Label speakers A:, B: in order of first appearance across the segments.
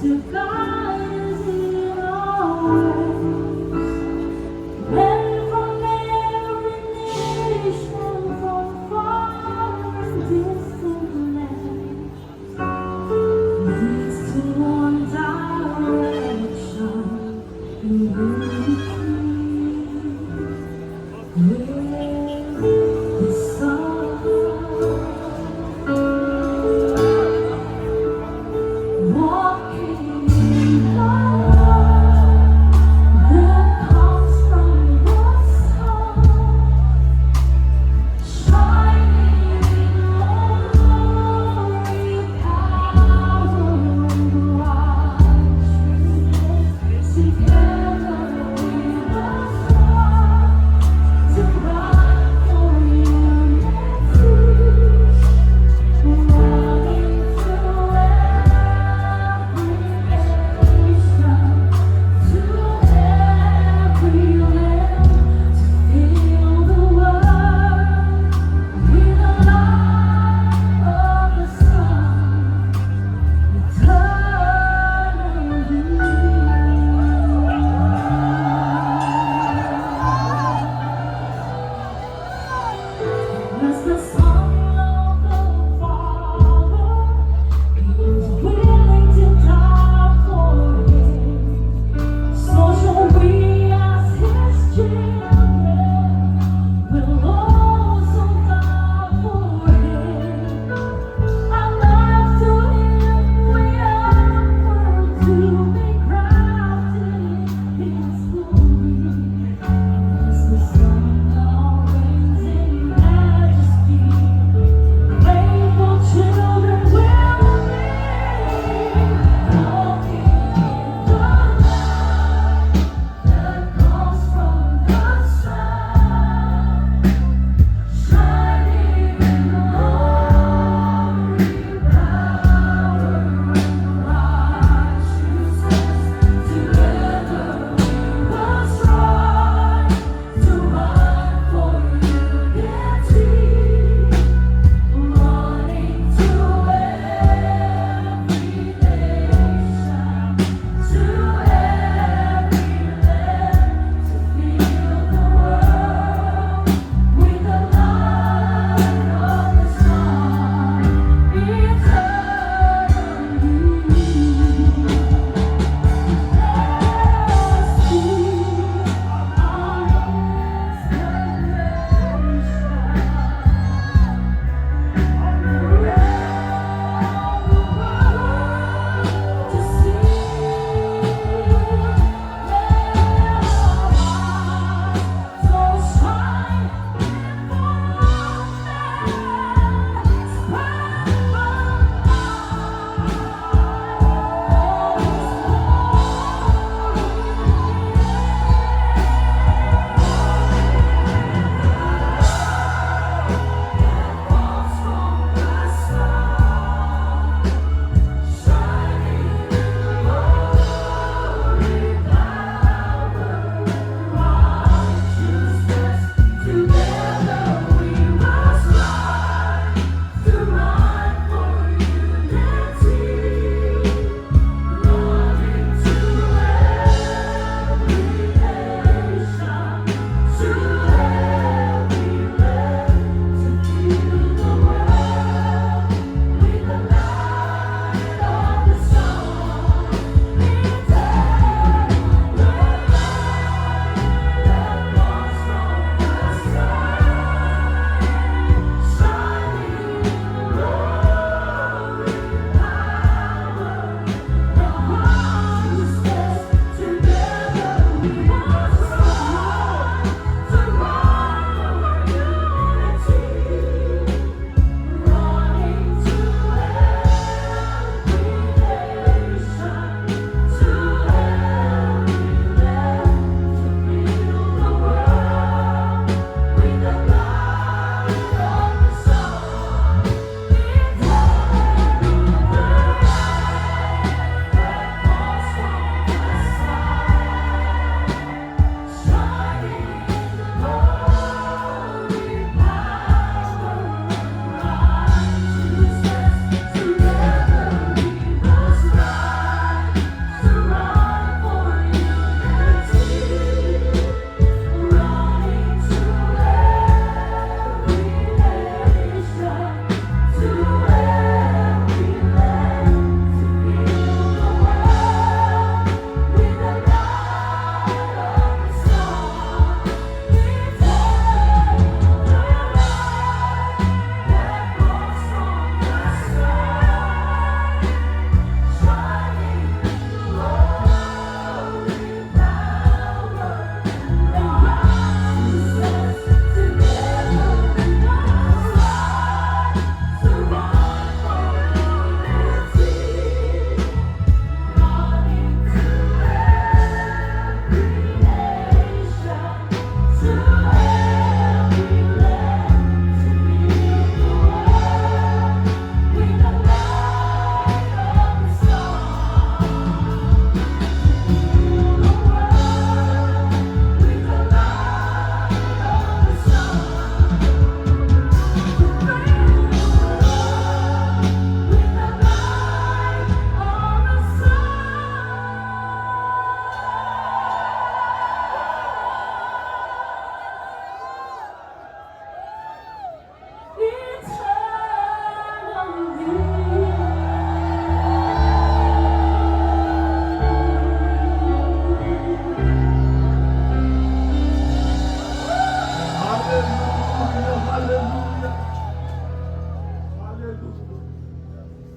A: to guide us in our ways. Men from every nation, from far and distant lands, leads to one direction, unity. With the sun, walking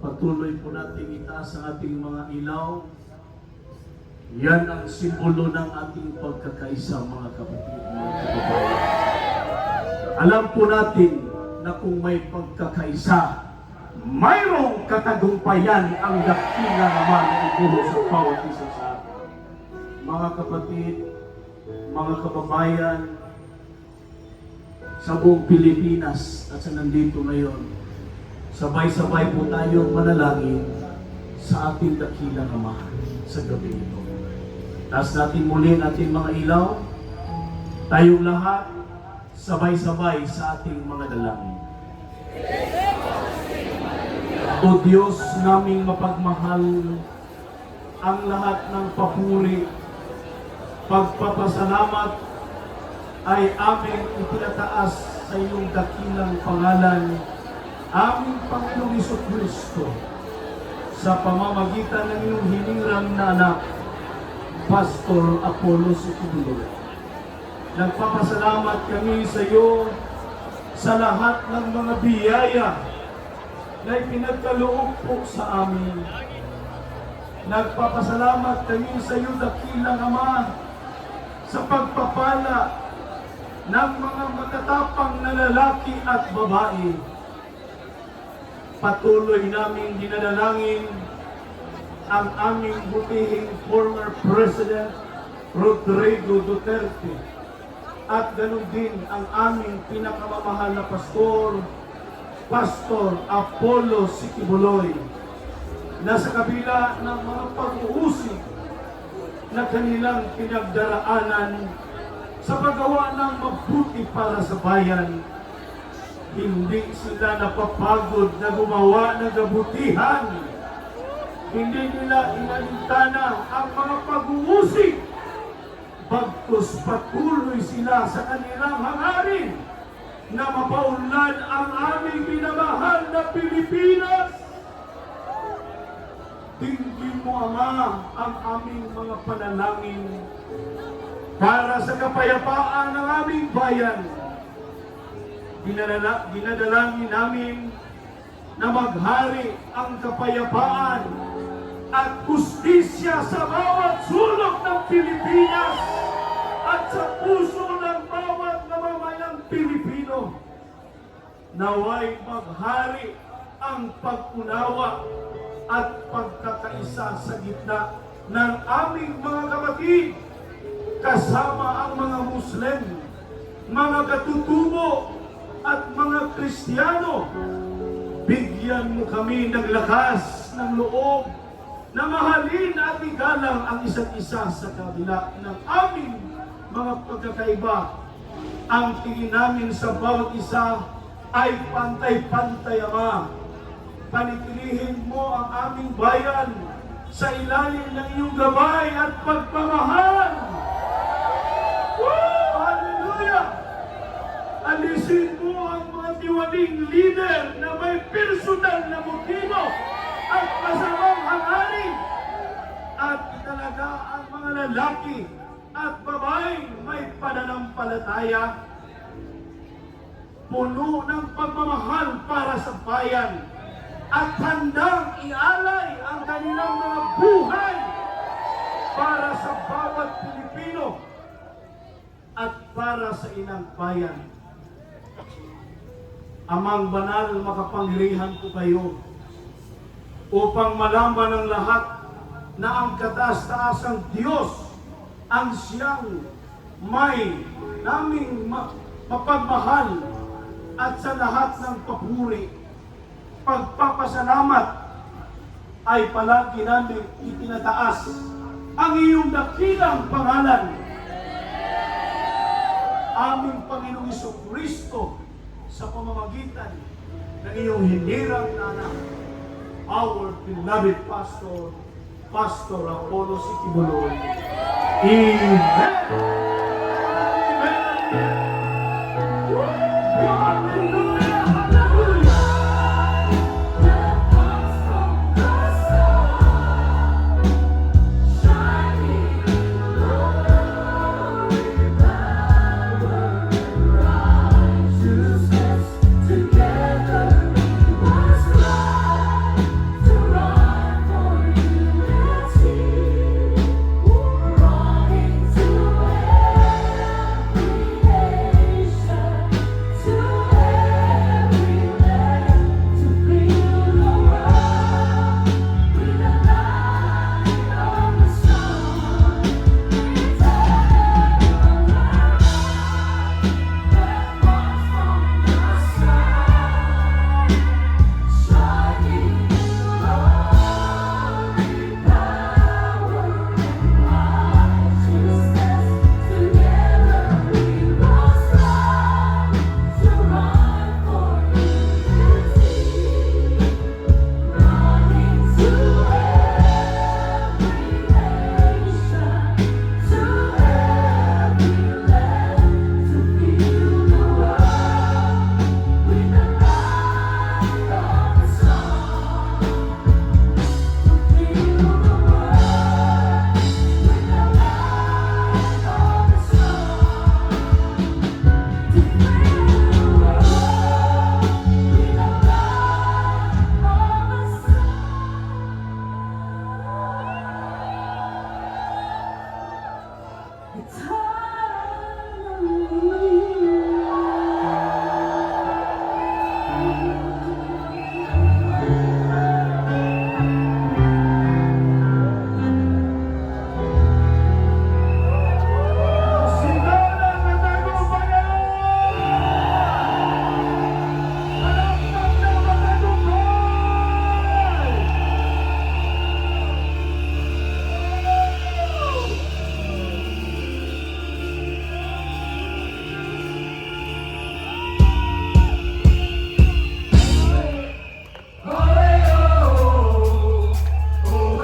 B: Patuloy po natin itaas ang ating mga ilaw. Yan ang simbolo ng ating pagkakaisa, mga kapatid, mga kababayan. Alam po natin na kung may pagkakaisa, mayroong katagumpayan ang dakila naman na ibuho sa bawat isa sa atin. Mga kapatid, mga kababayan, sa buong Pilipinas at sa nandito ngayon, sabay-sabay po tayong manalangin sa ating dakilang Ama sa gabi ito. Taas natin muli ang ating mga ilaw, tayong lahat, sabay-sabay sa ating mga dalangin. O Diyos naming mapagmahal, ang lahat ng papuri, pagpapasalamat ay aming itinataas sa iyong dakilang pangalan, aming Panginoong Jesucristo, sa pamamagitan ng iyong hinirang na anak, Pastor Apollo Sikibuloy. Nagpapasalamat kami sa iyo sa lahat ng mga biyaya na ipinagkaloob po sa amin. Nagpapasalamat kami sa iyo, dakilang Ama, sa pagpapala ng mga matatapang na lalaki at babae. Patuloy naming dinadalangin ang aming butihing former President Rodrigo Duterte at ganun din ang aming pinakamamahal na pastor, Pastor Apollo Sikibuloy, na sa kabila ng mga pag-uusig na kanilang pinagdaraanan sa paggawa ng mabuti para sa bayan, hindi sila napapagod na gumawa ng kabutihan. Hindi nila inalintana ang mga pag-uusig. Bagkus patuloy sila sa kanilang hangarin na mapaunlad ang aming minamahal na Pilipinas. Tingin mo, Ama, ang aming mga panalangin para sa kapayapaan ng aming bayan. Dinadalangin namin na maghari ang kapayapaan at hustisya sa bawat sulok ng Pilipinas at sa puso ng bawat namamayang Pilipino. Naway maghari ang pag-unawa at pagkakaisa sa gitna ng aming mga kapatid, kasama ang mga Muslim, mga katutubo at mga Kristiyano. Bigyan mo kami ng lakas ng loob na mahalin at igalang ang isa't isa sa kabila ng aming mga pagkakaiba. Ang tingin namin sa bawat isa ay pantay-pantay, Ama. Panitilihin mo ang aming bayan sa ilalim ng iyong gabay at pagpamahal. Woo! Hallelujah! Alisin mo ang mga tiwaling leader na may personal na motibo at masamang hangarin, at italaga ang mga lalaki at babaeng may pananampalataya, puno ng pagmamahal para sa bayan, at handang ialay ang kanilang mga buhay para sa bawat Pilipino at para sa inang bayan. Amang banal, makapangyarihan ko kayo upang malaman ng lahat na ang kataas-taasang Diyos ang siyang may naming mapagmahal, at sa lahat ng papuri, pagpapasalamat ay palagi namin itinataas ang iyong dakilang pangalan, aming Panginoong Jesucristo, sa pamamagitan ng iyong hinirang na anak, our beloved Pastor Apollo Sikibuloy. Amen.